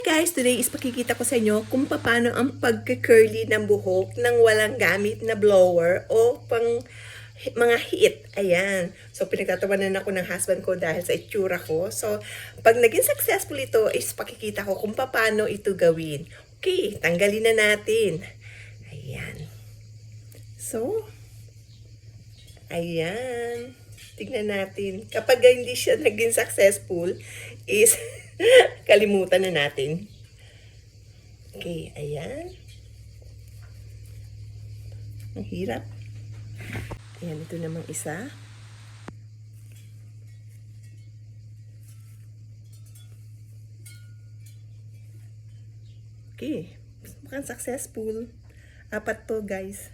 Guys, today is pakikita ko sa inyo kung paano ang pagka-curly ng buhok nang walang gamit na blower o pang mga hit. Ayan. So, pinagtatawanan ako ng husband ko dahil sa itsura ko. So, pag naging successful ito, is pakikita ko kung paano ito gawin. Okay, tanggalin na natin. Ayan. So, ayan. Tignan natin. Kapag hindi siya naging successful, is kalimutan na natin. Okay, ayan. Ang hirap. Ayan, ito namang isa. Okay, mukhang successful. 4 to, guys.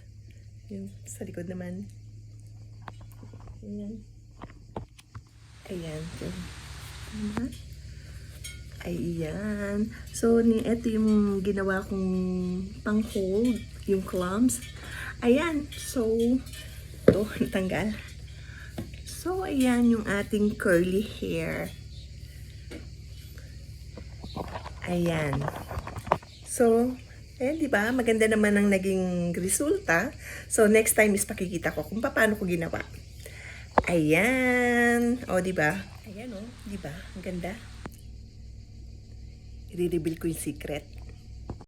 Yung sa likod naman. Ayan. Ayan. Ayan. So, ito yung ginawa kong pang-hold, yung clumps. Ayan. So, ito, natanggal. So, ayan yung ating curly hair. Ayan. So, ayan, diba? Maganda naman ang naging resulta. So, next time is pakikita ko kung paano ko ginawa. Ayan. O, diba? Ayan, o. Diba? Ang ganda. I-reveal ko yung secret.